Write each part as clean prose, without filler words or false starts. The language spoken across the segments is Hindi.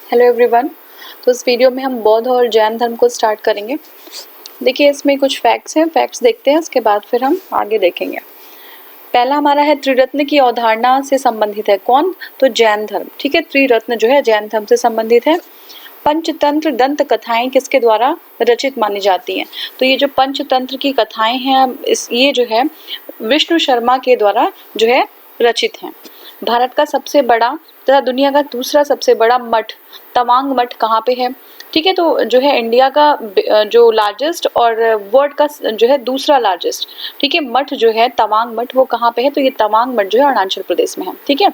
Hello everyone. तो इस वीडियो में हम बौद्ध और जैन धर्म को स्टार्ट करेंगे। देखिए इसमें कुछ फैक्ट्स हैं, फैक्ट्स देखते हैं, उसके बाद फिर हम आगे देखेंगे। पहला हमारा है त्रिरत्न की अवधारणा से संबंधित है। कौन? तो जैन धर्म। ठीक है, त्रिरत्न जो है जैन धर्म से संबंधित है। पंचतंत्र दंत कथाएं किसके द्वारा रचित मानी जाती हैं? तो ये जो पंचतंत्र की कथाएं हैं ये जो है विष्णु शर्मा के द्वारा जो है रचित हैं। भारत का सबसे बड़ा तथा दुनिया का दूसरा सबसे बड़ा मठ तवांग मठ कहाँ पे है? ठीक है, तो जो है इंडिया का जो लार्जेस्ट और वर्ल्ड का जो है दूसरा लार्जेस्ट, ठीक है, मठ जो है तवांग मठ, वो कहाँ पे है? तो ये तवांग मठ जो है अरुणाचल प्रदेश में है। ठीक है,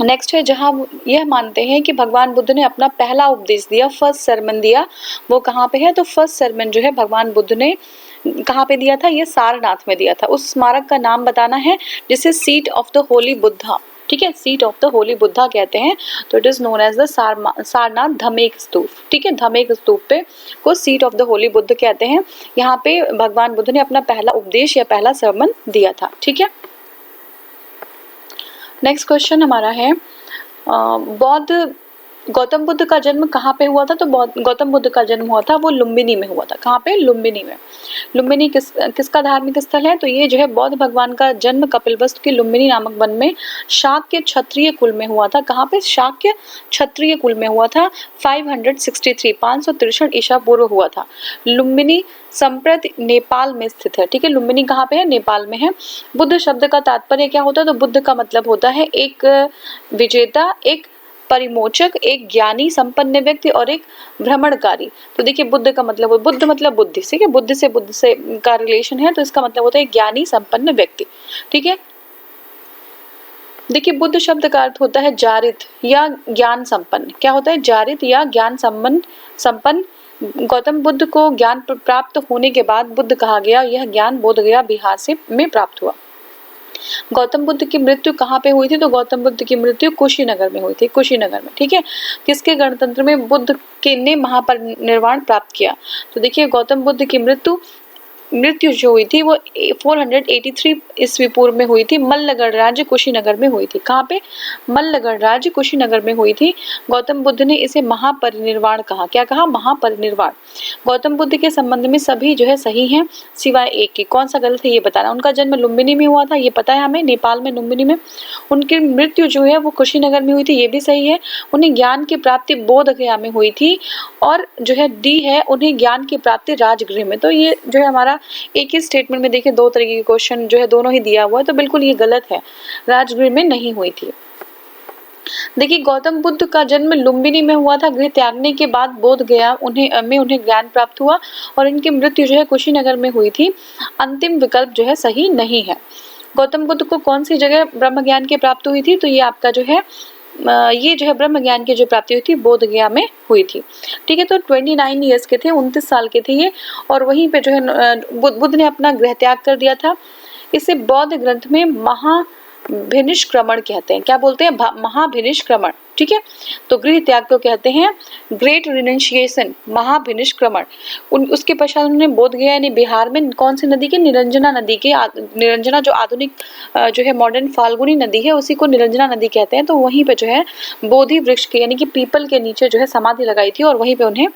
नेक्स्ट है जहाँ यह मानते हैं कि भगवान बुद्ध ने अपना पहला उपदेश दिया, फर्स्ट सरमन दिया, वो कहाँ पे है? तो फर्स्ट सरमन जो है भगवान बुद्ध ने कहाँ पे दिया था? ये सारनाथ में दिया था। उस स्मारक का नाम बताना है जिसे seat of the holy Buddha, ठीक है, seat of the holy Buddha कहते हैं। तो it is known as the Sarnath Dhamek Stupa. ठीक है, धमेक स्तूप पे को seat of the holy Buddha कहते हैं। यहाँ पे भगवान बुद्ध ने अपना पहला उपदेश या पहला सरमन दिया था। ठीक है, नेक्स्ट क्वेश्चन हमारा है बौद्ध गौतम बुद्ध का जन्म कहाँ पे हुआ था? तो गौतम बुद्ध का जन्म हुआ था वो लुम्बिनी में हुआ था। कहाँ पे? लुम्बिनी में। लुम्बिनी किसका धार्मिक स्थल है? तो ये जो है बौद्ध भगवान का जन्म कपिलवस्तु के लुम्बिनी नामक वन में शाक्य क्षत्रिय कुल में हुआ था। कहाँ पे? शाक्य क्षत्रिय कुल में हुआ था। 563 ईसा पूर्व हुआ था। लुम्बिनी संप्रति नेपाल में स्थित है। ठीक है, लुम्बिनी कहाँ पे है? नेपाल में है। बुद्ध शब्द का तात्पर्य क्या होता है? तो बुद्ध का मतलब होता है एक विजेता, एक परिमोचक, एक ज्ञानी संपन्न व्यक्ति और एक भ्रमणकारी। तो देखिए बुद्ध का मतलब बुद्ध मतलब बुद्धि, ठीक है, बुद्ध से का रिलेशन है, तो इसका मतलब होता है ज्ञानी संपन्न व्यक्ति। ठीक है, देखिए बुद्ध शब्द का अर्थ होता है जारित या ज्ञान संपन्न। क्या होता है? जारित या ज्ञान संपन्न। गौतम बुद्ध को ज्ञान प्राप्त होने के बाद बुद्ध कहा गया। यह ज्ञान बोध गया बिहार में प्राप्त हुआ। गौतम बुद्ध की मृत्यु कहाँ पे हुई थी? तो गौतम बुद्ध की मृत्यु कुशीनगर में हुई थी, कुशीनगर में। ठीक है, किसके गणतंत्र में बुद्ध के ने महापरिनिर्वाण प्राप्त किया? तो देखिए गौतम बुद्ध की मृत्यु जो हुई थी वो 483 ईस्वी पूर्व में हुई थी। मल्लगढ़ राज्य कुशीनगर में हुई थी। कहाँ पे? मल्लगढ़ राज्य कुशीनगर में हुई थी। गौतम बुद्ध ने इसे महापरिनिर्वाण कहा। क्या कहा? महापरिनिर्वाण। गौतम बुद्ध के संबंध में सभी जो है सही हैं सिवाय एक की। कौन सा गलत है ये बताना। उनका जन्म लुम्बिनी में हुआ था, ये पता है हमें, नेपाल में लुम्बिनी में। उनकी मृत्यु जो है वो कुशीनगर में हुई थी, ये भी सही है। उन्हें ज्ञान की प्राप्ति बोध गया में हुई थी। और जो है डी है, उन्हें ज्ञान की प्राप्ति राजगृह में। तो ये जो है हमारा एक ही स्टेटमेंट में देखिए दो तरीके के क्वेश्चन जो है दोनों ही दिया हुआ है, तो बिल्कुल ये गलत है, राजगृह में नहीं हुई थी। देखिए गौतम बुद्ध का जन्म लुम्बिनी में हुआ था। गृह त्यागने के बाद बोध गया उन्हें ज्ञान प्राप्त हुआ और इनकी मृत्यु जो है कुशीनगर में हुई थी। अंतिम विकल्प जो है सही नहीं है। गौतम बुद्ध को कौन सी जगह ब्रह्म ज्ञान की प्राप्ति हुई थी? तो ये आपका जो है ये जो है ब्रह्म ज्ञान की जो प्राप्ति हुई थी बोध गया में हुई थी। ठीक है, तो 29 ईयर्स के थे, 29 साल के थे ये, और वहीं पे जो है बुद्ध ने अपना गृह त्याग कर दिया था। इसे बौद्ध ग्रंथ में महाभिनिष्क्रमण कहते हैं। क्या बोलते हैं? महाभिनिष्क्रमण। ठीक है, तो गृह त्याग को कहते हैं ग्रेट रिनंशिएशन, महाभिनिष्क्रमण। उसके पश्चात उन्होंने बोध गया यानी बिहार में कौन सी नदी के? निरंजना नदी के। निरंजना जो आधुनिक जो है मॉडर्न फाल्गुनी नदी है उसी को निरंजना नदी कहते हैं। तो वहीं पे जो है बोधि वृक्ष के यानी कि पीपल के नीचे जो है समाधि लगाई थी और वहीं पे उन्हें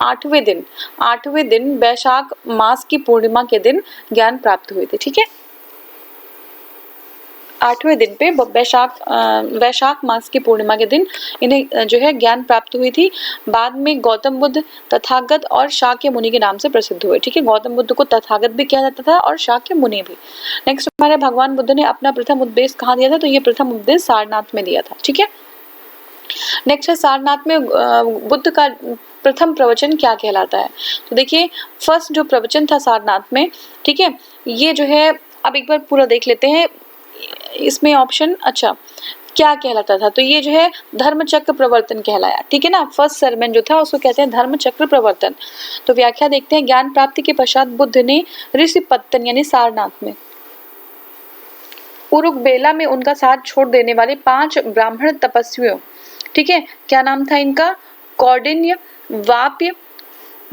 8वें दिन वैशाख मास की पूर्णिमा के दिन ज्ञान प्राप्त हुए थे। ठीक है, 8वें दिन पे वैशाख मास की पूर्णिमा के दिन इन्हें जो है ज्ञान प्राप्त हुई थी। बाद में गौतम बुद्ध तथागत और शाक्य मुनि के नाम से प्रसिद्ध हुए। ठीक है, गौतम बुद्ध को तथागत भी कहा जाता था और शाक्य मुनि भी। नेक्स्ट हमारे भगवान बुद्ध ने अपना प्रथम उपदेश कहाँ दिया था? तो ये प्रथम उपदेश सारनाथ में दिया था। ठीक है, नेक्स्ट है सारनाथ में बुद्ध का प्रथम प्रवचन क्या कहलाता है? तो देखिए फर्स्ट जो प्रवचन था सारनाथ में, ठीक है, ये जो है अब एक बार पूरा देख लेते हैं इसमें ऑप्शन। अच्छा, क्या कहलाता था? तो ये जो है धर्म चक्र प्रवर्तन कहलाया। ठीक है ना, फर्स्ट सरमन जो था उसको कहते हैं धर्म चक्र प्रवर्तन। तो व्याख्या देखते हैं। ज्ञान प्राप्ति के पश्चात बुद्ध ने ऋषिपत्तन यानी सारनाथ में उरुकबेला में उनका साथ छोड़ देने वाले 5 ब्राह्मण तपस्वियों, ठीक है, क्या नाम था इनका? कौंडिन्य, वाप्य,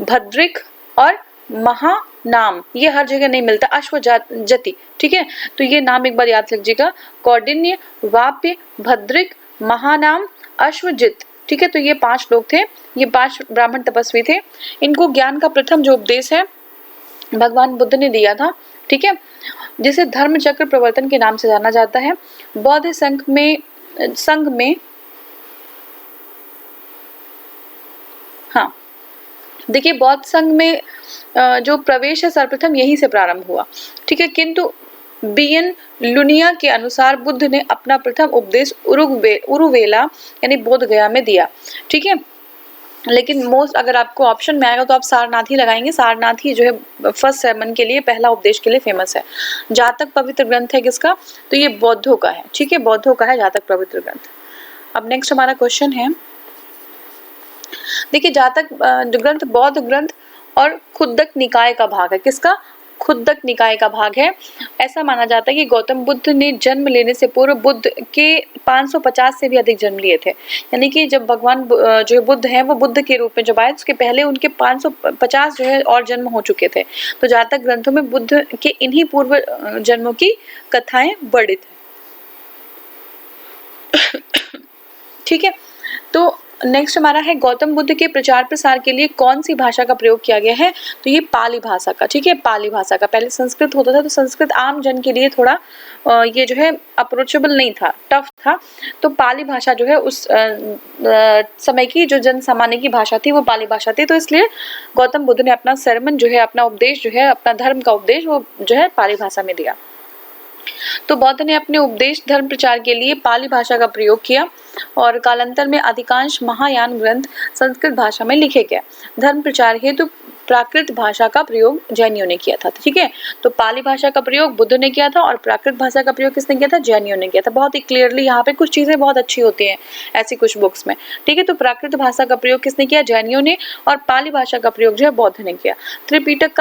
भद्रिक और महानाम। ये हर जगह नहीं मिलता, अश्वजति। ठीक है, तो ये नाम एक बार याद रखिएगा, कौंडिन्य, वाप्य, भद्रिक, महानाम, अश्वजित। ठीक ठीक है। तो ये 5 लोग थे, ये 5 ब्राह्मण तपस्वी थे। इनको ज्ञान का प्रथम जो उपदेश है भगवान बुद्ध ने दिया था, ठीक है, जिसे धर्म चक्र प्रवर्तन के नाम से जाना जाता है। बौद्ध संघ में हाँ देखिए, बौद्ध संघ में जो प्रवेश है सर्वप्रथम यहीं से प्रारंभ हुआ, ठीक है। किंतु बीएन लुनिया के अनुसार बुद्ध ने अपना प्रथम उपदेश उरुवेला यानी बोध गया में दिया, ठीक है। लेकिन मोस्ट अगर आपको ऑप्शन में आएगा तो आप सारनाथ ही लगाएंगे। सारनाथ ही जो है फर्स्ट sermon के लिए, पहला उपदेश के लिए फेमस है। जातक पवित्र ग्रंथ है किसका, तो ये बौद्धों का है, ठीक है, बौद्धों का है जातक पवित्र ग्रंथ। अब नेक्स्ट हमारा क्वेश्चन है, देखिए जातक ग्रंथ बौद्ध ग्रंथ और खुद्दक निकाय का भाग है। किसका, खुद्दक निकाय का भाग है। ऐसा माना जाता है कि गौतम बुद्ध ने जन्म लेने से पूर्व बुद्ध के 550 से भी अधिक जन्म लिए थे। यानी कि जब भगवान जो बुद्ध हैं वो बुद्ध के रूप में जब आए उसके पहले उनके 550 जो है और जन्म हो चुके थे। तो जातक ग्रंथों में बुद्ध के इन्हीं पूर्व जन्मों की कथाएं वर्णित है। ठीक है, तो नेक्स्ट हमारा है गौतम बुद्ध के प्रचार प्रसार के लिए कौन सी भाषा का प्रयोग किया गया है, तो ये पाली भाषा का, ठीक है, पाली भाषा का। पहले संस्कृत होता था तो संस्कृत आम जन के लिए थोड़ा ये जो है अप्रोचेबल नहीं था, टफ था। तो पाली भाषा जो है उस समय की जो जन सामान्य की भाषा थी वो पाली भाषा थी। तो इसलिए गौतम बुद्ध ने अपना sermon जो है, अपना उपदेश जो है, अपना धर्म का उपदेश वो जो है पाली भाषा में दिया। तो बौद्ध ने अपने उपदेश धर्म प्रचार के लिए पाली भाषा का प्रयोग किया और कालांतर में अधिकांश महायान ग्रंथ संस्कृत भाषा में लिखे गए। धर्म प्रचार हेतु प्राकृत भाषा का प्रयोग जैनियों ने किया था, ठीक है। तो पाली भाषा का प्रयोग बुद्ध ने किया था और प्राकृत भाषा का प्रयोग किसने किया था, जैनियों ने किया था। बहुत ही क्लियरली यहाँ पे कुछ चीजें बहुत अच्छी होती हैं ऐसी कुछ बुक्स में, ठीक है। तो प्राकृत भाषा का प्रयोग किसने किया, जैनियों ने, और पाली भाषा का प्रयोग जो है बौद्ध ने किया। त्रिपिटक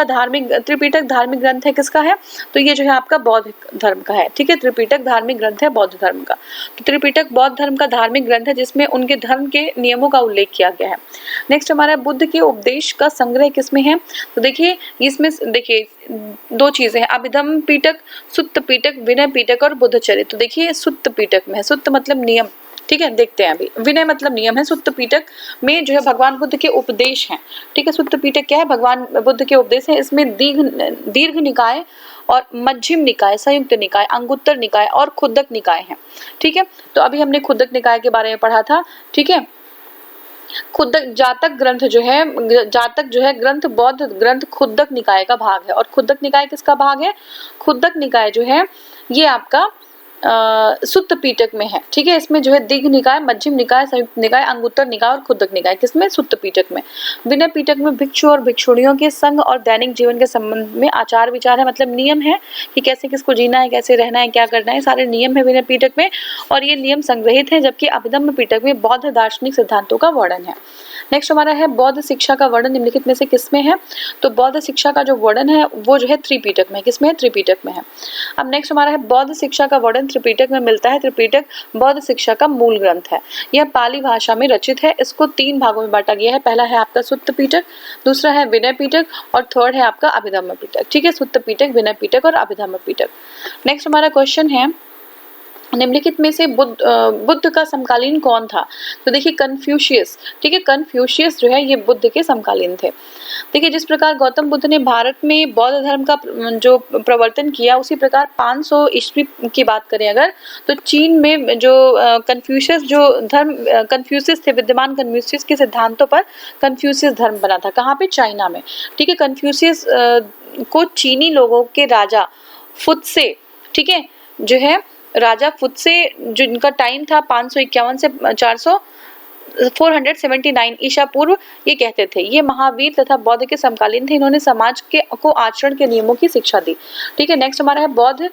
धार्मिक ग्रंथ है किसका है, तो ये जो है आपका बौद्ध धर्म का है, ठीक है। त्रिपिटक धार्मिक ग्रंथ है बौद्ध धर्म का। तो त्रिपिटक बौद्ध धर्म का धार्मिक ग्रंथ है जिसमें उनके धर्म के नियमों का उल्लेख किया गया है। नेक्स्ट हमारा बुद्ध के उपदेश का संग्रह किसमें है, तो देखिए इसमें देखिए दो चीजें हैं, अभिधम्म पिटक, सुत्त पिटक, विनय पिटक और बुद्धचरित। तो देखिए सुत्त पिटक में है, सुत्त मतलब नियम, ठीक है, देखते हैं अभी। विनय मतलब नियम है, सुत्त पिटक में जो है भगवान बुद्ध के उपदेश हैं, ठीक है। सुत्त पिटक क्या है, भगवान बुद्ध के उपदेश है। इसमें दीर्घ निकाय और मध्यम निकाय, संयुक्त निकाय, अंगुत्तर निकाय और खुद्दक निकाय है, ठीक है। तो अभी हमने खुद्दक निकाय के बारे में पढ़ा था, ठीक है। खुद्दक जातक ग्रंथ जो है ग्रंथ बौद्ध ग्रंथ खुद्दक निकाय का भाग है। और खुद्दक निकाय किसका भाग है, खुद्दक निकाय जो है ये आपका सुत्त पिटक में है, ठीक है। इसमें जो है दीर्घ निकाय, मध्यम निकाय, संयुक्त निकाय, अंगुत्तर निकाय और खुद्दक निकाय किसमें, सुत्त पिटक में। विनय पिटक में भिक्षु और भिक्षुणियों के संग और दैनिक जीवन के संबंध में आचार विचार है, मतलब नियम है कि कैसे किसको जीना है, कैसे रहना है, क्या करना है, सारे नियम है विनय पिटक में और ये नियम संग्रहित है। जबकि अभिधम्म पिटक में बौद्ध दार्शनिक सिद्धांतों का वर्णन है। नेक्स्ट हमारा है बौद्ध शिक्षा का वर्णन निम्नलिखित में से किसमें है, तो बौद्ध शिक्षा का जो वर्णन है वो जो है त्रिपिटक में, किसमें है, त्रिपिटक में है। अब नेक्स्ट हमारा है बौद्ध शिक्षा का वर्णन त्रिपिटक में मिलता है। त्रिपिटक बौद्ध शिक्षा का मूल ग्रंथ है, यह पाली भाषा में रचित है। इसको 3 भागों में बांटा गया है, पहला है आपका सुत्त पिटक, दूसरा है विनय पिटक और थर्ड है आपका अभिधम्म पिटक, ठीक है। सुत्त पिटक, विनय पिटक और अभिधम्म पिटक। नेक्स्ट हमारा क्वेश्चन है निम्नलिखित में से बुद्ध का समकालीन कौन था, तो देखिए कन्फ्यूशियस, ठीक है। कन्फ्यूशियस जो है ये बुद्ध के समकालीन थे। देखिए जिस प्रकार गौतम बुद्ध ने भारत में बौद्ध धर्म का जो प्रवर्तन किया उसी प्रकार 500 ईस्वी की बात करें अगर, तो चीन में जो कन्फ्यूशियस जो धर्म कन्फ्यूशियस थे, विद्यमान कन्फ्यूशियस के सिद्धांतों पर कन्फ्यूशियस धर्म बना था। कहाँ पे, चाइना में, ठीक है। कन्फ्यूशियस को चीनी लोगों के राजा फुत्से, ठीक है, जो है राजा फुत्से जिनका टाइम था 551 से 479 ईसा पूर्व, ये कहते थे ये महावीर तथा बौद्ध के समकालीन थे। इन्होंने समाज को आचरण के नियमों की शिक्षा दी, ठीक है। नेक्स्ट हमारा है बौद्ध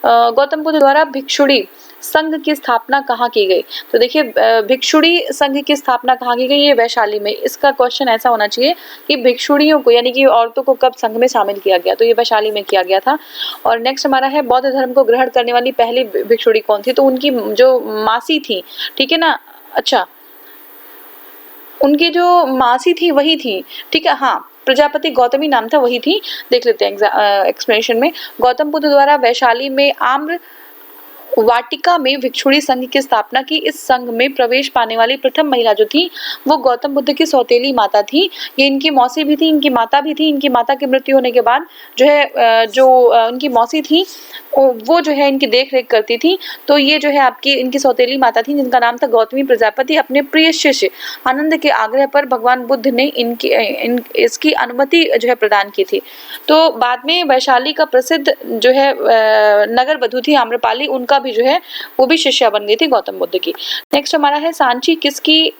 गौतम बुद्ध द्वारा भिक्षुणी संघ की स्थापना कहाँ की गई, तो देखिए भिक्षुणी संघ की स्थापना कहाँ की गई, ये वैशाली में। इसका क्वेश्चन ऐसा होना चाहिए कि भिक्षुणियों को यानी कि औरतों को कब संघ में शामिल किया गया, तो ये वैशाली में किया गया था। और नेक्स्ट हमारा है बौद्ध धर्म को ग्रहण करने वाली पहली भिक्षुणी कौन थी, तो उनकी जो मासी थी, ठीक है ना, अच्छा उनकी जो मासी थी वही थी, ठीक है, हाँ प्रजापति गौतमी नाम था, वही थी। देख लेते हैं एक्सप्लेनेशन में। गौतम बुद्ध द्वारा वैशाली में आम्र वाटिका में भिक्षुणी संघ की स्थापना की। इस संघ में प्रवेश पाने वाली प्रथम महिला जो थी वो गौतम बुद्ध की सौतेली माता थी। ये इनकी मौसी भी थी, इनकी माता भी थी। इनकी माता की मृत्यु होने के बाद जो है उनकी मौसी थी वो जो है इनकी देख रेख करती थी। तो ये जो है आपकी इनकी सौतेली माता थी जिनका नाम था गौतमी प्रजापति। अपने प्रिय शिष्य आनंद के आग्रह पर भगवान बुद्ध ने इसकी अनुमति जो है प्रदान की थी। तो बाद में वैशाली का प्रसिद्ध जो है नगर वधु थी आम्रपाली, उनका भी जो है वो भी शिष्या बन गई थी गौतम बुद्ध की। नेक्स्ट हमारा है सांची किसकी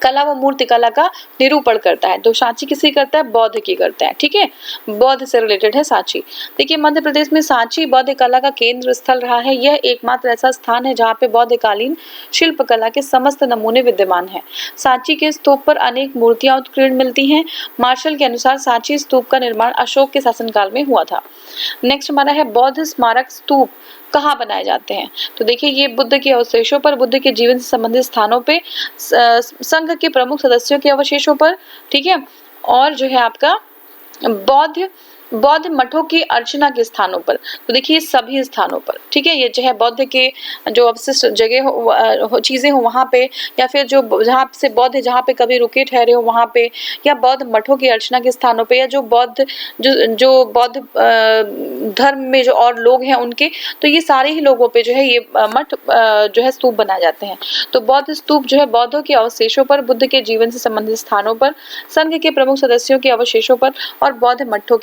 कला व मूर्ति कला का निरूपण करता है। तो सांची किसकी करता है? बौद्ध की करता है। ठीक है, बौद्ध से रिलेटेड है सांची। देखिए मध्य प्रदेश में सांची बौद्ध कला का केंद्र स्थल रहा है। यह एकमात्र ऐसा स्थान है जहाँ पे बौद्धकालीन शिल्प कला के समस्त नमूने विद्यमान हैं। सांची के स्तूप पर अनेक मूर्तियां उत्कीर्ण मिलती हैं। मार्शल के अनुसार सांची स्तूप का निर्माण अशोक के शासनकाल में हुआ था। नेक्स्ट हमारा है बौद्ध स्मारक स्तूप कहाँ बनाए जाते हैं। तो देखिए ये बुद्ध के अवशेषों पर, बुद्ध के जीवन से संबंधित स्थानों पे, संघ के प्रमुख सदस्यों के अवशेषों पर, ठीक है, और जो है आपका बौद्ध मठों की अर्चना के स्थानों पर। तो देखिए सभी स्थानों पर, ठीक है, ये जो है बौद्ध के जो अवशिष्ट जगह हो चीजें हो वहां पे, या फिर जो जहाँ से बौद्ध जहाँ पे कभी रुके ठहरे हो वहां पे, या बौद्ध मठों की अर्चना के स्थानों पे, या जो बौद्ध धर्म में जो और लोग हैं उनके, तो ये सारे ही लोगों पे जो है ये मठ जो है स्तूप बनाए जाते हैं। तो बौद्ध स्तूप जो है बौद्धों के अवशेषों पर, बुद्ध के जीवन से संबंधित स्थानों पर, संघ के प्रमुख सदस्यों के अवशेषों पर और बौद्ध मठों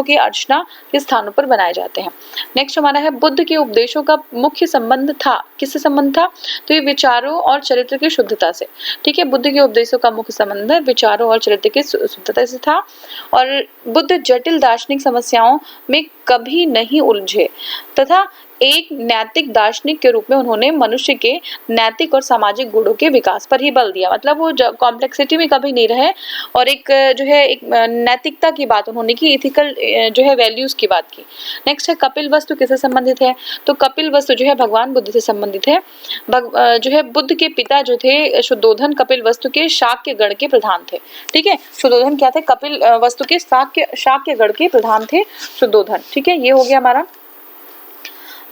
के अर्चना के स्थानों पर बनाए जाते हैं। नेक्स्ट हमारा है बुद्ध के उपदेशों का मुख्य संबंध था। किससे संबंध था? तो ये विचारों और चरित्र की शुद्धता से। ठीक है, बुद्ध के उपदेशों का मुख्य संबंध विचारों और चरित्र की शुद्धता से था। और बुद्ध जटिल दार्शनिक समस्याओं में कभी नहीं उलझे तथा एक नैतिक दार्शनिक के रूप में उन्होंने मनुष्य के नैतिक और सामाजिक गुणों के विकास पर ही बल दिया। मतलब वो कॉम्प्लेक्सिटी में कभी नहीं रहे और एक जो है एक नैतिकता की बात उन्होंने की, इथिकल जो है वैल्यूज की बात की। नेक्स्ट है कपिल वस्तु किससे संबंधित है? तो कपिल वस्तु जो है भगवान बुद्ध से संबंधित है। जो है बुद्ध के पिता जो थे शुद्धोधन कपिल वस्तु के शाक्य गण के प्रधान थे। ठीक है, शुद्धोधन क्या थे? कपिल वस्तु के शाक्य गण के प्रधान थे शुद्धोधन। ठीक है, ये हो गया हमारा।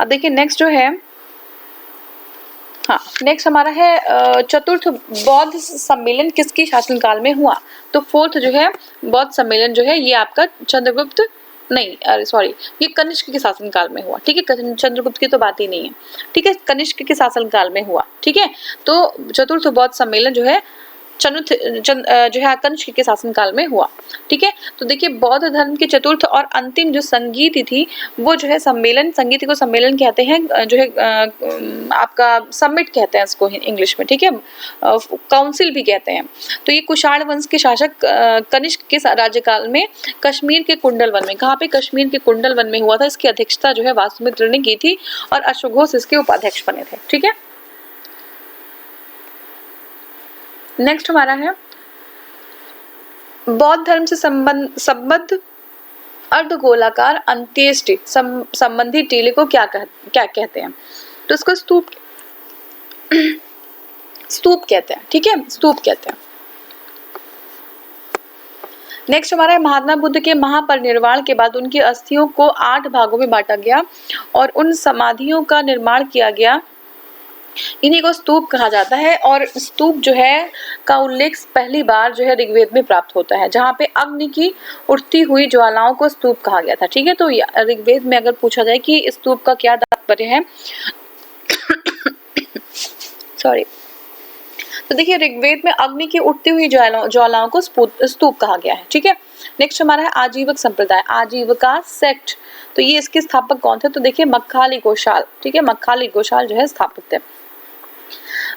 अब देखिए नेक्स्ट जो है, हाँ नेक्स्ट हमारा है चतुर्थ बौद्ध सम्मेलन किसके शासनकाल में हुआ? तो फोर्थ जो है बौद्ध सम्मेलन जो है ये आपका चंद्रगुप्त नहीं, अरे सॉरी, ये कनिष्क के शासनकाल में हुआ। ठीक है, चंद्रगुप्त की तो बात ही नहीं है। ठीक है, कनिष्क के शासनकाल में हुआ। ठीक है, तो चतुर्थ बौद्ध सम्मेलन जो है जो है कनिष्क के शासनकाल में हुआ। ठीक है, तो देखिए बौद्ध धर्म के चतुर्थ और अंतिम जो संगीति थी वो जो है सम्मेलन, संगीति को सम्मेलन कहते हैं, जो है आपका समिट कहते हैं इसको इंग्लिश में। ठीक है, काउंसिल भी कहते हैं। तो ये कुषाण वंश के शासक कनिष्क के राज्यकाल में कश्मीर के कुंडल वन में, कहाँ पे? कश्मीर के कुंडल वन में हुआ था। इसकी अध्यक्षता जो है वासुमित्र ने की थी और अश्वघोष इसके उपाध्यक्ष बने थे। ठीक है, नेक्स्ट हमारा है बौद्ध धर्म से संबद्ध अर्धगोलाकार अंत्येष्टि संबंधी टीले को क्या कहते हैं? तो इसको स्तूप कहते हैं। ठीक है, स्तूप कहते हैं। नेक्स्ट हमारा है महात्मा बुद्ध के महापरिनिर्वाण के बाद उनकी अस्थियों को 8 भागों में बांटा गया और उन समाधियों का निर्माण किया गया। इन्हीं को स्तूप कहा जाता है। और स्तूप जो है का उल्लेख पहली बार जो है ऋग्वेद में प्राप्त होता है, जहाँ पे अग्नि की उठती हुई ज्वालाओं को स्तूप कहा गया था। ठीक है, तो ऋग्वेद में अगर पूछा जाए कि स्तूप का क्या तात्पर्य है सॉरी, तो देखिए ऋग्वेद में अग्नि की उठती हुई ज्वालाओं को स्तूप कहा गया है। ठीक है, नेक्स्ट हमारा है आजीवक संप्रदाय, आजीविका सेक्ट। तो ये इसके स्थापक कौन थे? तो देखिए मक्खाली गोशाल। ठीक है, मक्खाली गोशाल जो है स्थापक थे।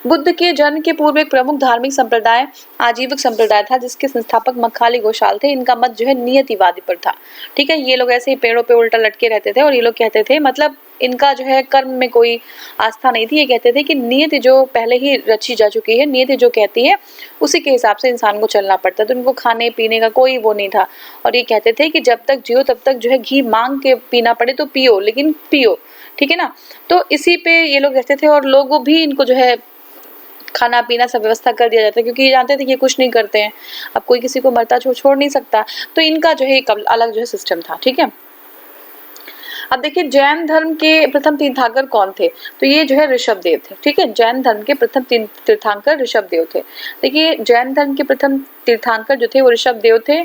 बुद्ध के जन्म के पूर्व एक प्रमुख धार्मिक संप्रदाय आजीवक संप्रदाय था जिसके संस्थापक मक्खाली गोशाल थे। इनका मत जो है नियतिवादी पर था। ठीक है, ये लोग ऐसे ही पेड़ों पे उल्टा लटके रहते थे और ये लोग कहते थे, मतलब इनका जो है कर्म में कोई आस्था नहीं थी। ये कहते थे कि नियति जो पहले ही रची जा चुकी है, नियति जो कहती है उसी के हिसाब से इंसान को चलना पड़ता है। तो इनको खाने पीने का कोई वो नहीं था और ये कहते थे कि जब तक जियो तब तक जो है घी मांग के पीना पड़े तो पियो, लेकिन पियो। ठीक है ना, तो इसी पे ये लोग रहते थे और लोगों भी इनको जो है खाना पीना सब व्यवस्था कर दिया जाता है, क्योंकि ये जानते थे कि ये कुछ नहीं करते हैं। अब कोई किसी को मरता छोड़ नहीं सकता, तो इनका जो है एक अलग जो है सिस्टम था। ठीक है, अब देखिए जैन धर्म के प्रथम तीर्थंकर कौन थे, तो ये जो है ऋषभदेव थे। ठीक है, जैन धर्म के प्रथम तीर्थंकर ऋषभदेव थे। देखिए जैन धर्म के प्रथम तीर्थंकर जो थे वो ऋषभदेव थे।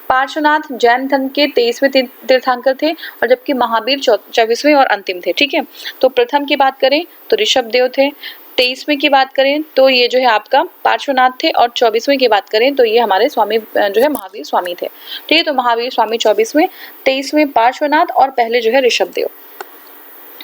पार्श्वनाथ जैन धर्म के 23वें तीर्थंकर थे और जबकि महावीर 24वें और अंतिम थे। ठीक है, तो प्रथम की बात करें तो ऋषभदेव थे, 23वें की बात करें तो ये जो है आपका पार्श्वनाथ थे और 24वें की बात करें तो ये हमारे स्वामी जो है महावीर स्वामी थे। ठीक है, तो महावीर स्वामी 24वें, 23वें पार्श्वनाथ और पहले जो है ऋषभदेव।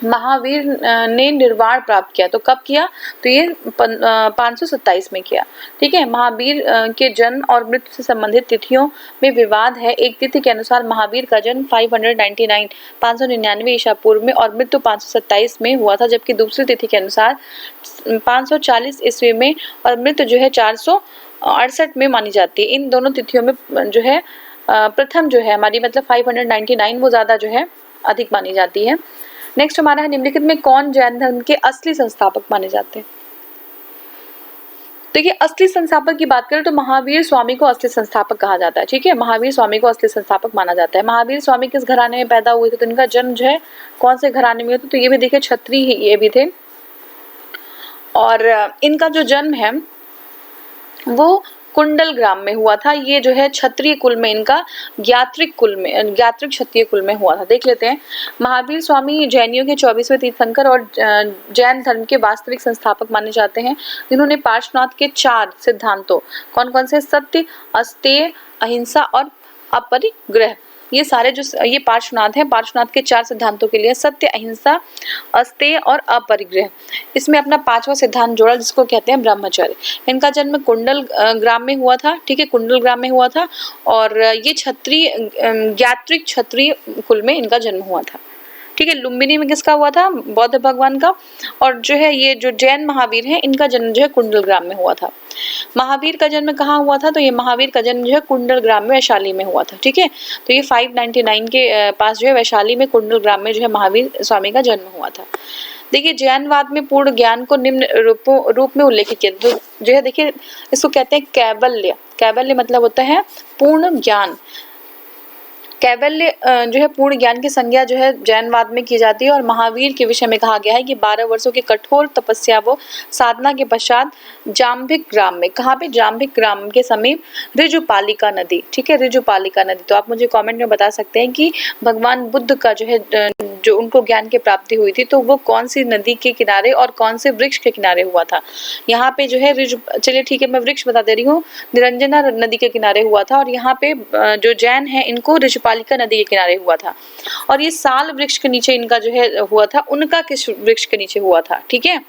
महावीर ने निर्वाण प्राप्त किया तो कब किया, तो ये 527 में किया। ठीक है, महावीर के जन्म और मृत्यु से संबंधित तिथियों में विवाद है। एक तिथि के अनुसार महावीर का जन्म 599 ईसा पूर्व में और मृत्यु 527 में हुआ था, जबकि दूसरी तिथि के अनुसार 540 ईस्वी में और मृत्यु जो है 468 में मानी जाती है। इन दोनों तिथियों में जो है प्रथम जो है हमारी मतलब 599 वो ज्यादा जो है अधिक मानी जाती है। नेक्स्ट हमारा है निम्नलिखित में कौन जैन धर्म के असली संस्थापक माने जाते हैं। देखिए असली संस्थापक की बात करें तो महावीर स्वामी को असली संस्थापक कहा जाता है। ठीक है, महावीर स्वामी को असली संस्थापक माना जाता है। महावीर स्वामी किस घराने में पैदा हुए थे, तो इनका जन्म जो है कौन से घराने में हुआ था, तो ये भी देखिए क्षत्रिय ये भी थे और इनका जो जन्म है वो कुंडल ग्राम में हुआ था। ये जो है क्षत्रिय कुल में इनका ज्ञात्रिक क्षत्रिय कुल में हुआ था। देख लेते हैं, महावीर स्वामी जैनियों के 24वें तीर्थंकर और जैन धर्म के वास्तविक संस्थापक माने जाते हैं। इन्होंने पार्श्वनाथ के 4 सिद्धांतों कौन कौन से, सत्य, अस्तेय, अहिंसा और अपरिग्रह, ये सारे जो ये पार्श्वनाथ हैं, पार्श्वनाथ के 4 सिद्धांतों के लिए सत्य, अहिंसा, अस्तेय और अपरिग्रह, इसमें अपना 5वां सिद्धांत जोड़ा जिसको कहते हैं ब्रह्मचर्य। इनका जन्म कुंडल ग्राम में हुआ था। ठीक है, कुंडल ग्राम में हुआ था और ये ज्ञात्रिक क्षत्रिय कुल में इनका जन्म हुआ था। ठीक है, लुम्बिनी में किसका हुआ था, बौद्ध भगवान का। और जो है ये जो जैन महावीर हैं इनका जन्म जो है कुंडल ग्राम में हुआ था। महावीर का जन्म कहाँ हुआ था, तो ये महावीर का जन्म जो है कुंडल ग्राम में वैशाली में हुआ था। ठीक है, तो ये 599 के पास जो है वैशाली में कुंडल ग्राम में जो है महावीर स्वामी का जन्म हुआ था। देखिए जैनवाद में पूर्ण ज्ञान को निम्न रूप में उल्लेखित किया, तो जो है देखिए इसको कहते हैं कैवल्य। कैवल्य मतलब होता है पूर्ण ज्ञान। कैवल्य जो है पूर्ण ज्ञान की संज्ञा जो है जैनवाद में की जाती है और महावीर के विषय में कहा गया है कि 12 वर्षों की कठोर तपस्या व साधना के पश्चात जाम्भिक ग्राम में, कहाँ पे, जाम्भिक ग्राम के समीप ऋजुपालिका नदी। ठीक है, ऋजुपालिका नदी, तो आप मुझे कमेंट में बता सकते हैं कि भगवान बुद्ध का जो है जो उनको ज्ञान की प्राप्ति हुई थी तो वो कौन सी नदी के किनारे और कौन से वृक्ष के किनारे हुआ था। यहाँ पे जो है चलिए ठीक है मैं वृक्ष बता दे रही हूँ, निरंजना नदी के किनारे हुआ था और यहाँ पे जो जैन है इनको ऋजुपालिका नदी के किनारे हुआ था। और ये साल वृक्ष के नीचे इनका जो है हुआ था, उनका किस वृक्ष के नीचे हुआ था। ठीक है,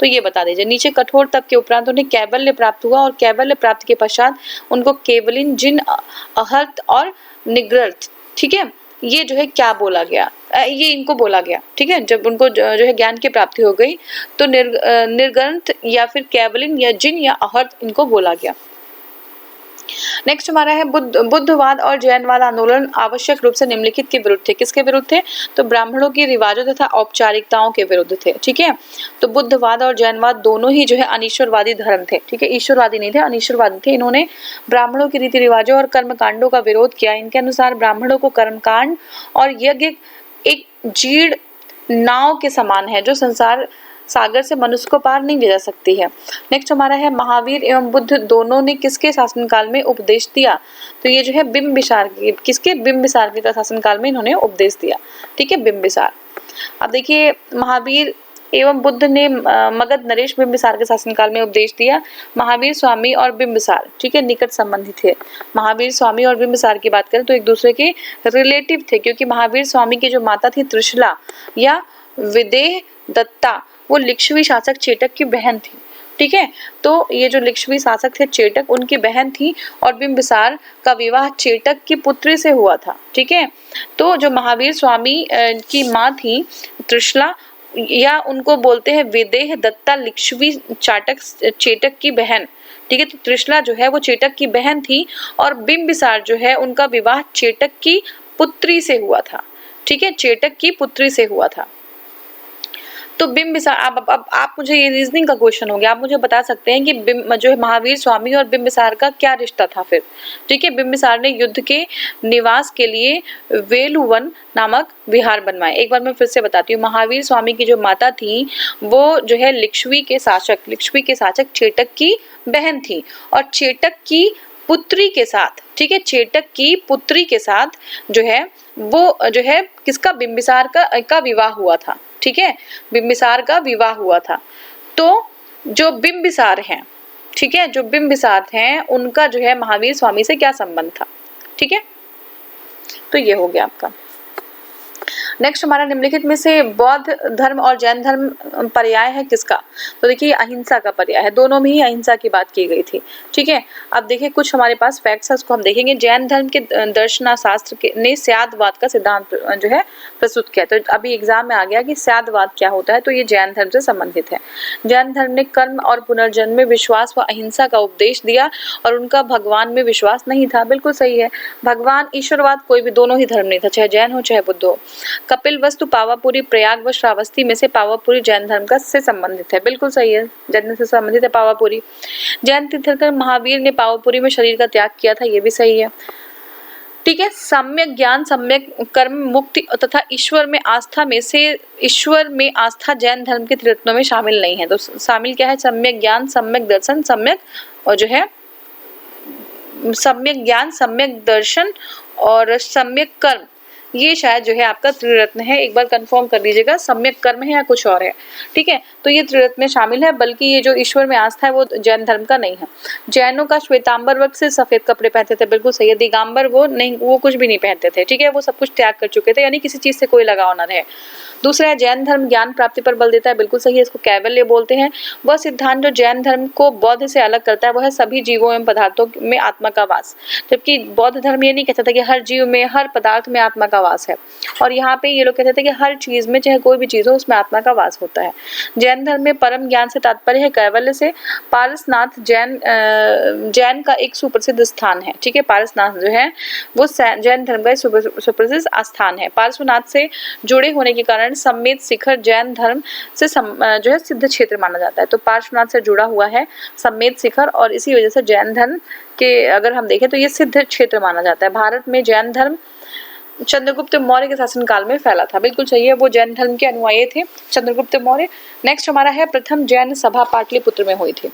तो ये बता दीजिए। नीचे कठोर तप के उपरांत उन्हें कैवल्य प्राप्त हुआ और कैवल्य प्राप्ति के पश्चात उनको केवलिन, जिन, अहर्त और निग्रथ, ठीक है, ये जो है क्या बोला गया, ये इनको बोला गया। ठीक है, जब उनको जो है ज्ञान की प्राप्ति हो गई तो निर्ग्रंथ या फिर केवलिन या जिन या अहर्त इनको बोला गया। नेक्स्ट हमारा है बुद्धवाद और जैनवाद आंदोलन आवश्यक रूप से निम्नलिखित के विरुद्ध थे। किसके विरुद्ध थे, तो ब्राह्मणों की रिवाजों तथा औपचारिकताओं के विरुद्ध थे। ठीक है, तो बुद्धवाद और जैनवाद दोनों ही जो है अनीश्वरवादी धर्म थे। ठीक है, ईश्वरवादी नहीं थे, अनीश्वरवादी थे। इन्होंने ब्राह्मणों की रीति रिवाजों और कर्मकांडों का विरोध किया। इनके अनुसार ब्राह्मणों को कर्मकांड और यज्ञ एक जीर्ण नाव के समान है जो संसार सागर से मनुष्य को पार नहीं ले जा सकती है। नेक्स्ट हमारा है महावीर एवं बुद्ध दोनों ने किसके शासनकाल में उपदेश दिया, तो ये जो है बिंबिसार के, किसके, बिंबिसार के शासनकाल में इन्होंने उपदेश दिया। ठीक है, बिंबिसार। अब देखिए महावीर एवं बुद्ध ने मगध नरेश बिंबिसार के शासनकाल में उपदेश दिया। महावीर स्वामी और बिंबिसार, ठीक है, निकट संबंधी थे। महावीर स्वामी और बिंबिसार की बात करें तो एक दूसरे के रिलेटिव थे, क्योंकि महावीर स्वामी की जो माता थी त्रिशला या विदेह दत्ता, वो लिच्छवी शासक चेटक की बहन थी। ठीक है, तो ये जो लिच्छवी शासक थे चेटक, उनकी बहन थी और बिंबिसार का विवाह चेटक की पुत्री से हुआ था। ठीक है, तो जो महावीर स्वामी की माँ थी त्रिशला, या उनको बोलते हैं विदेह दत्ता लिच्छवी चेटक की बहन। ठीक है, तो त्रिशला जो है वो चेटक की बहन थी और बिंबिसार जो है उनका विवाह चेटक की पुत्री से हुआ था। ठीक है, चेटक की पुत्री से हुआ था। तो बिंबिसार, अब आप मुझे, ये रीजनिंग का क्वेश्चन हो गया, आप मुझे बता सकते हैं कि जो है महावीर स्वामी और बिंबिसार का क्या रिश्ता था फिर। ठीक है, बिंबिसार ने युद्ध के निवास के लिए वेलुवन नामक विहार बनवाए। एक बार मैं फिर से बताती हूँ, महावीर स्वामी की जो माता थी वो जो है लिच्छवी के शासक चेटक की बहन थी, और चेटक की पुत्री के साथ, ठीक है, चेटक की पुत्री के साथ जो है वो जो है किसका, बिंबिसार का विवाह हुआ था। ठीक है, बिंबिसार का विवाह हुआ था। तो जो बिंबिसार हैं, ठीक है, जो बिंबिसार हैं उनका जो है महावीर स्वामी से क्या संबंध था। ठीक है, तो ये हो गया आपका। नेक्स्ट हमारा निम्नलिखित में से बौद्ध धर्म और जैन धर्म पर्याय है किसका। तो देखिए अहिंसा का पर्याय है, दोनों में ही अहिंसा की बात की गई थी। ठीक है, अब देखिए कुछ हमारे पास फैक्ट्स है, उसको हम देखेंगे। जैन धर्म के दर्शनशास्त्र ने स्यादवाद का सिद्धांत जो है प्रस्तुत किया। तो अभी एग्जाम में आ गया कि स्यादवाद क्या होता है, तो ये जैन धर्म से संबंधित है। जैन धर्म ने कर्म और पुनर्जन्म में विश्वास व अहिंसा का उपदेश दिया, और उनका भगवान में विश्वास नहीं था। बिल्कुल सही है, भगवान ईश्वरवाद कोई भी, दोनों ही धर्म नहीं था, चाहे जैन हो चाहे बुद्ध हो। कपिलवस्तु, पावापुरी, प्रयाग व श्रावस्ती में से पावापुरी जैन धर्म का से संबंधित है। बिल्कुल सही है, जैन से संबंधित है पावापुरी। जैन तीर्थंकर महावीर ने पावापुरी में शरीर का त्याग किया था, ये भी सही है। ठीक है, सम्यक ज्ञान, सम्यक कर्म, मुक्ति तथा ईश्वर में आस्था जैन धर्म के त्रिरत्नों में शामिल नहीं है। तो शामिल क्या है, सम्यक ज्ञान, सम्यक दर्शन, सम्यक और जो है सम्यक ज्ञान, सम्यक दर्शन और सम्यक कर्म, ये शायद जो है आपका त्रिरत्न है। एक बार कंफर्म कर लीजिएगा, सम्यक कर्म है या कुछ और है। ठीक है, तो ये त्रिरत्न में शामिल है, बल्कि ये जो ईश्वर में आस्था है वो जैन धर्म का नहीं है। जैनों का श्वेतांबर वर्ग से सफेद कपड़े पहनते थे, बिल्कुल सही है। दिगंबर वो नहीं, वो कुछ भी नहीं पहनते थे। ठीक है, वो सब कुछ त्याग कर चुके थे, यानी किसी चीज से कोई लगाव न रहे। दूसरा है जैन धर्म ज्ञान प्राप्ति पर बल देता है, बिल्कुल सही है, इसको कैवल्य बोलते हैं। वह सिद्धांत जो जैन धर्म को बौद्ध से अलग करता है वह है सभी जीवों एवं पदार्थों में आत्मा का वास। जबकि बौद्ध धर्म ये नहीं कहता था कि हर जीव में, हर पदार्थ में आत्मा का वास है, और यहाँ पे ये लोग कहते थे कि हर चीज में, चाहे कोई भी चीज हो, उसमें आत्मा का वास होता है। जैन धर्म में परम ज्ञान से तात्पर्य है कैवल्य से। पारसनाथ जैन का एक सुप्रसिद्ध स्थान है। ठीक है, पारसनाथ जो है वो जैन धर्म का एक सुप्रसिद्ध स्थान है। पार्श्वनाथ से जुड़े होने के कारण सम्मेद शिखर जैन धर्म से जो है सिद्ध क्षेत्र माना जाता है। तो पार्श्वनाथ से जुड़ा हुआ है सम्मेद शिखर, और इसी वजह से जैन धर्म के अगर हम देखें तो ये सिद्ध क्षेत्र माना जाता है। भारत में जैन धर्म चंद्रगुप्त मौर्य के शासनकाल में फैला था, बिल्कुल सही है, वो जैन धर्म के अनुयायी थे चंद्रगुप्त मौर्य। नेक्स्ट हमारा है प्रथम जैन सभा पाटलिपुत्र में हुई थी।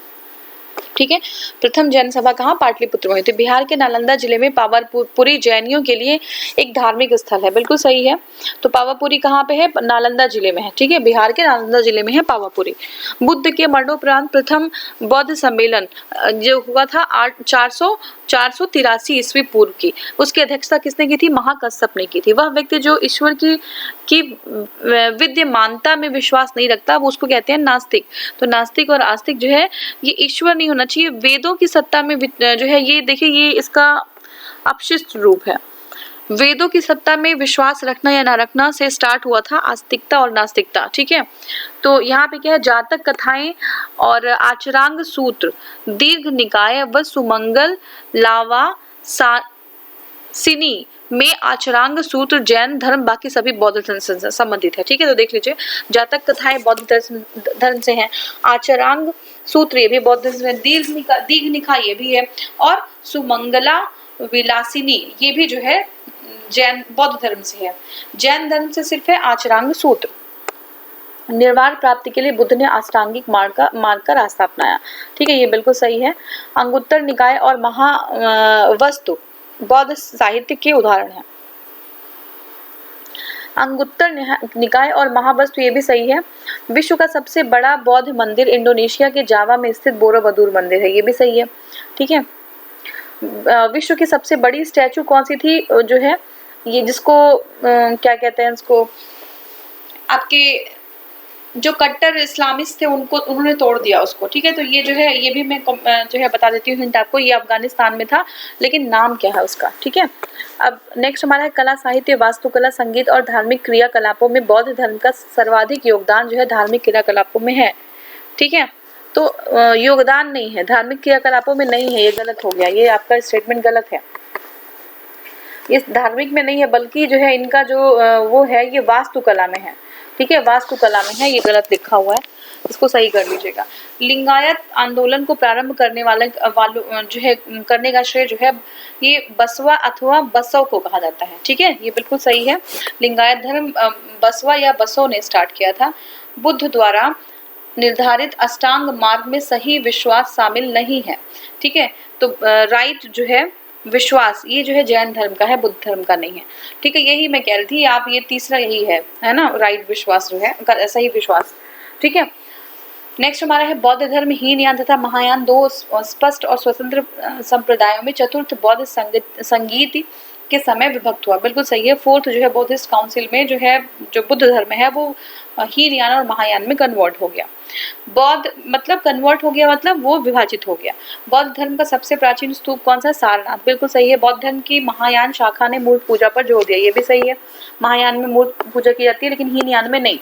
ठीक है, प्रथम जैन सभा कहाँ, पाटलिपुत्र में हुई थी। बिहार के नालंदा जिले में पावापुरी जैनियों के लिए एक धार्मिक स्थल है, बिल्कुल सही है। तो पावापुरी कहाँ पे है, नालंदा जिले में है। ठीक है, बिहार के नालंदा जिले में है पावापुरी। बुद्ध के मरणोपरांत प्रथम बौद्ध सम्मेलन जो हुआ था 483 ईस्वी पूर्व की, उसकी अध्यक्षता किसने की थी, महाकश्यप ने की थी। वह व्यक्ति जो ईश्वर की विद्यमानता में विश्वास नहीं रखता, वो उसको कहते हैं नास्तिक। तो नास्तिक और आस्तिक जो है ये ईश्वर नहीं होना चाहिए, वेदों की सत्ता में जो है, ये देखिए ये इसका अपशिष्ट रूप है। वेदों की सत्ता में विश्वास रखना या ना रखना से स्टार्ट हुआ था आस्तिकता और नास्तिकता। ठीक है, तो यहाँ पे क्या है, जातक कथाएं और आचरांग सूत्र, दीर्घ निकाय व सुमंगल लावा सिनी में आचरांग सूत्र जैन धर्म बाकी सभी बौद्ध धर्म से संबंधित है। ठीक है, तो देख लीजिए, जातक कथाएं बौद्ध धर्म से हैं, आचरांग सूत्र ये भी बौद्ध धर्म से, दीर्घ निकाय ये भी है, और सुमंगला विलासिनी ये भी जो है जैन बौद्ध धर्म से है। जैन धर्म से सिर्फ है आचरांग सूत्र। निर्वाण प्राप्ति के लिए बुद्ध ने अष्टांगिक मार्ग का रास्ता अपनाया। ठीक है, ये बिल्कुल सही है। अंगुत्तर निकाय और महावस्तु बौद्ध साहित्य के उदाहरण हैं। अंगुत्तर निकाय और महावस्तु ये भी सही है। विश्व का सबसे बड़ा बौद्ध मंदिर इंडोनेशिया के जावा में स्थित बोरोबुदुर मंदिर है, ये भी सही है। ठीक है, विश्व की सबसे बड़ी स्टैचू कौन सी थी, जो है ये जिसको क्या कहते हैं, इसको आपके जो कट्टर इस्लामिस्ट थे उन्होंने तोड़ दिया उसको। ठीक है, तो ये जो है ये भी मैं जो है बता देती हूँ हिंट आपको, ये अफगानिस्तान में था, लेकिन नाम क्या है उसका। ठीक है, अब नेक्स्ट हमारा है कला, साहित्य, वास्तुकला, संगीत और धार्मिक क्रियाकलापों में बौद्ध धर्म का सर्वाधिक योगदान जो है धार्मिक क्रियाकलापों में है। ठीक है, तो योगदान नहीं है, धार्मिक क्रियाकलापों में नहीं है, ये गलत हो गया, ये आपका स्टेटमेंट गलत है। इस धार्मिक में नहीं है, बल्कि जो है इनका जो वो है ये वास्तुकला में है। ठीक है, वास्तुकला में है, ये गलत लिखा हुआ है, इसको सही कर लीजिएगा। लिंगायत आंदोलन को प्रारंभ करने वालों जो है करने का श्रेय जो है ये बसवा अथवा बसव को कहा जाता है। ठीक है, ये बिल्कुल सही है। लिंगायत धर्म बसवा या बसव ने स्टार्ट किया था। बुद्ध द्वारा निर्धारित अष्टांग मार्ग में सही विश्वास शामिल नहीं है। ठीक है, तो राइट जो है विश्वास, ये जो है जैन धर्म का है, बुद्ध धर्म का नहीं है। ठीक है, यही मैं कह रही थी, आप ये तीसरा यही है ना, राइट विश्वास जो है, सही विश्वास। ठीक है, नेक्स्ट हमारा है बौद्ध धर्म हीनयान तथा महायान दो स्पष्ट और स्वतंत्र संप्रदायों में चतुर्थ बौद्ध संगीत के समय विभक्त हुआ। बिल्कुल सही है। फोर्थ जो है बौद्धिस्ट काउंसिल में जो है जो बुद्ध धर्म है वो हीनयान और महायान में कन्वर्ट हो गया। बौद्ध मतलब कन्वर्ट हो गया मतलब वो विभाजित हो गया। बौद्ध धर्म का सबसे प्राचीन स्तूप कौन सा? सारनाथ। बिल्कुल सही है। बौद्ध धर्म की महायान शाखा ने मूर्त पूजा पर जोर दिया, ये भी सही है। महायान में मूर्त पूजा की जाती है लेकिन हीनयान में नहीं।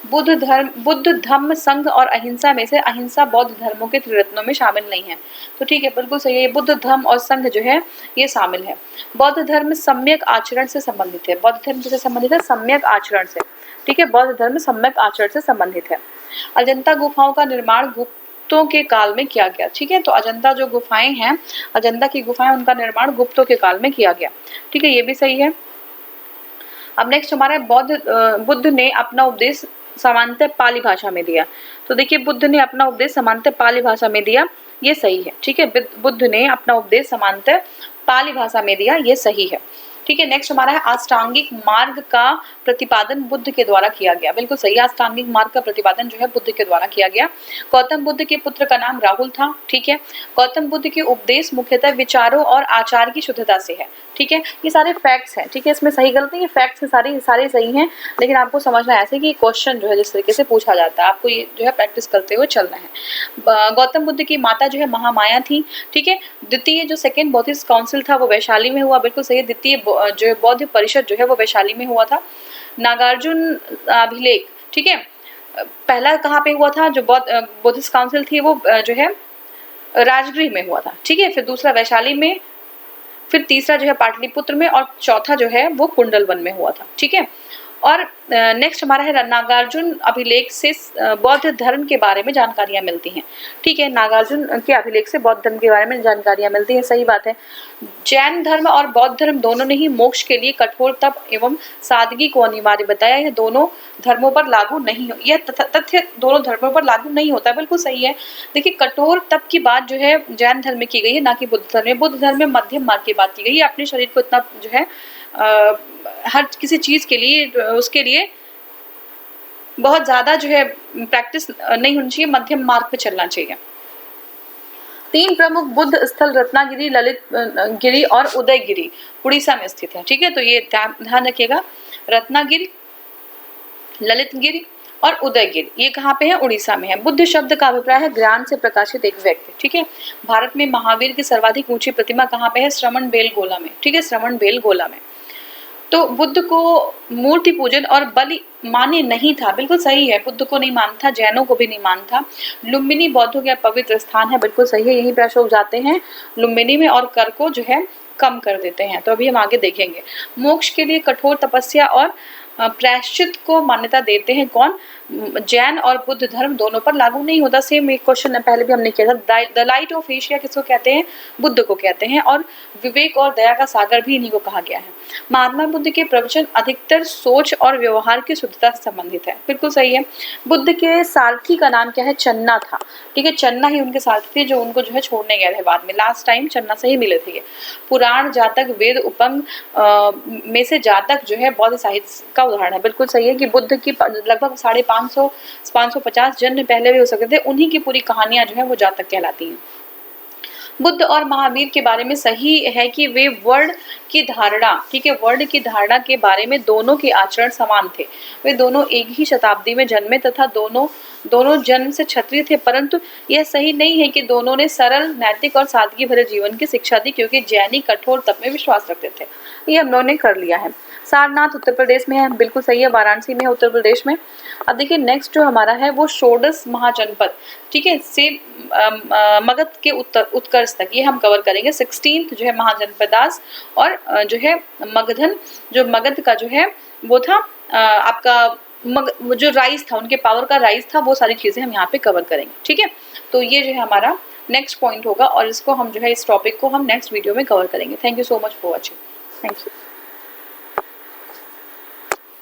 बुद्ध धम्म संघ और अहिंसा में से अहिंसा बौद्ध धर्मों के त्रिरत्नों में शामिल नहीं है, तो ठीक है, बिल्कुल सही है। बुद्ध धम्म और संघ जो है ये शामिल है। बौद्ध धर्म सम्यक आचरण से संबंधित है। बौद्ध धर्म से संबंधित है सम्यक आचरण से। ठीक है, बौद्ध धर्म सम्यक आचरण से संबंधित है। अजंता गुफाओं का निर्माण गुप्तों के काल में किया गया। ठीक है, तो अजंता जो गुफाएं हैं, अजंता की गुफाएं, उनका निर्माण गुप्तों के काल में किया गया। ठीक है, ये भी सही है। अब नेक्स्ट हमारा बुद्ध ने अपना उपदेश सामान्यतः पाली भाषा में दिया। तो देखिए, बुद्ध ने अपना उपदेश सामान्यतः पाली भाषा में दिया, ये सही है। ठीक है, बुद्ध ने अपना उपदेश सामान्यतः पाली भाषा में दिया, ये सही है। ठीक है, नेक्स्ट हमारा है अष्टांगिक मार्ग का प्रतिपादन बुद्ध के द्वारा किया गया। बिल्कुल सही, अष्टांगिक मार्ग का प्रतिपादन जो है बुद्ध के द्वारा किया गया। गौतम बुद्ध के पुत्र का नाम राहुल था। ठीक है, गौतम बुद्ध के उपदेश मुख्यतः विचारों और आचार की शुद्धता से है। ठीक है, ये सारे फैक्ट्स हैं। ठीक है, इसमें सही गलत नहीं, ये फैक्ट्स सारे सही हैं, लेकिन आपको समझना है ऐसे कि क्वेश्चन जो है जिस तरीके से पूछा जाता है, आपको ये जो है प्रैक्टिस करते हुए चलना है। गौतम बुद्ध की माता जो है महामाया थी। ठीक है, द्वितीय जो सेकेंड बौद्धिस्ट काउंसिल था वो वैशाली में हुआ। बिल्कुल सही है। द्वितीय जो बौद्ध परिषद जो है वो वैशाली में हुआ था। नागार्जुन अभिलेख, ठीक है, पहला कहाँ पे हुआ था? जो बौद्धिस्ट काउंसिल थी वो जो है राजगृह में हुआ था। ठीक है, फिर दूसरा वैशाली में, फिर तीसरा जो है पाटलिपुत्र में, और चौथा जो है वो कुंडलवन में हुआ था। ठीक है, और नेक्स्ट हमारा है नागार्जुन अभिलेख से बौद्ध धर्म के बारे में जानकारियां मिलती हैं। ठीक है, नागार्जुन के अभिलेख से बौद्ध धर्म के बारे में जानकारियां मिलती हैं, सही बात है। जैन धर्म और बौद्ध धर्म दोनों ने ही मोक्ष के लिए कठोर तप एवं सादगी को अनिवार्य बताया। यह दोनों धर्मों पर लागू नहीं, यह तथ्य दोनों धर्मों पर लागू नहीं होता। बिल्कुल सही है। देखिए, कठोर तप की बात जो है जैन धर्म में की गई है, ना कि बुद्ध धर्म में। बुद्ध धर्म में मध्यम मार्ग की बात की गई है। अपने शरीर को इतना जो है हर किसी चीज के लिए उसके लिए बहुत ज्यादा जो है प्रैक्टिस नहीं होनी चाहिए, मध्यम मार्ग पे चलना चाहिए। 3 प्रमुख बुद्ध स्थल रत्नागिरी, ललित गिरी और उदयगिरी उड़ीसा में स्थित है। ठीक है, तो ये ध्यान रखिएगा, रत्नागिरी, ललितगिरी और उदयगिरी ये कहाँ पे है? उड़ीसा में है। बुद्ध शब्द का अभिप्राय है ज्ञान से प्रकाशित एक व्यक्ति। ठीक है, भारत में महावीर की सर्वाधिक ऊंची प्रतिमा कहाँ पे है? श्रवण बेलगोला में। ठीक है, श्रवण बेलगोला में। तो बुद्ध को मूर्ति पूजन और बलि मान्य नहीं था। बिल्कुल सही है, बुद्ध को नहीं मानता था, जैनों को भी नहीं मानता। लुम्बिनी बौद्धों का पवित्र स्थान है। बिल्कुल सही है, यहीं पे अशोक जाते हैं लुम्बिनी में और कर को जो है कम कर देते हैं। तो अभी हम आगे देखेंगे। मोक्ष के लिए कठोर तपस्या और प्रायश्चित को मान्यता देते हैं कौन? जैन और बुद्ध धर्म दोनों पर लागू नहीं होता। सेम एक क्वेश्चन पहले भी हमने किया था। द लाइट ऑफ एशिया किसको कहते हैं? बुद्ध को कहते हैं, और विवेक और दया का सागर भी इन्हीं को कहा गया है। महात्मा बुद्ध के प्रवचन अधिकतर सोच और व्यवहार की शुद्धता से संबंधित है। बिल्कुल सही है। बुद्ध के सारथी का नाम क्या है? चन्ना था। ठीक है, चन्ना ही उनके सारथी थे जो उनको जो है छोड़ने गए थे बाद में। लास्ट टाइम चन्ना से ही मिले थे ये। पुराण, जातक, वेद, उपंग में से जातक जो है बौद्ध साहित्य का उदाहरण है। बिल्कुल सही है कि बुद्ध की लगभग 550 जन्म पहले भी हो सकते थे, उन्हीं की पूरी कहानियां जो है वो जातक कहलाती हैं। बुद्ध और महावीर के बारे में सही है कि वे वर्ण की धारणा, ठीक है, वर्ण की धारणा के बारे में दोनों के आचरण समान थे। वे दोनों एक ही शताब्दी में जन्मे तथा दोनों जन्म से क्षत्रिय थे, परंतु यह सही नहीं है कि दोनों ने सरल, नैतिक और सादगी भरे जीवन की शिक्षा दी, क्योंकि जैनी कठोर तप में विश्वास रखते थे। ये हम लोगों ने कर लिया है। सारनाथ उत्तर प्रदेश में है। बिल्कुल सही है, वाराणसी में है उत्तर प्रदेश में। अब देखिए, नेक्स्ट जो हमारा है वो षोडश महाजनपद, ठीक है, से मगध के उत्कर्ष तक ये हम कवर करेंगे। 16th जो है महाजनपदास, और जो है मगधन, जो मगध का जो है वो था आपका जो राइज था, उनके पावर का राइज था, वो सारी चीज़ें हम यहाँ पे कवर करेंगे। ठीक है, तो ये जो है हमारा नेक्स्ट पॉइंट होगा और इसको हम जो है इस टॉपिक को हम नेक्स्ट वीडियो में कवर करेंगे। Thank you so much for watching. Thank you.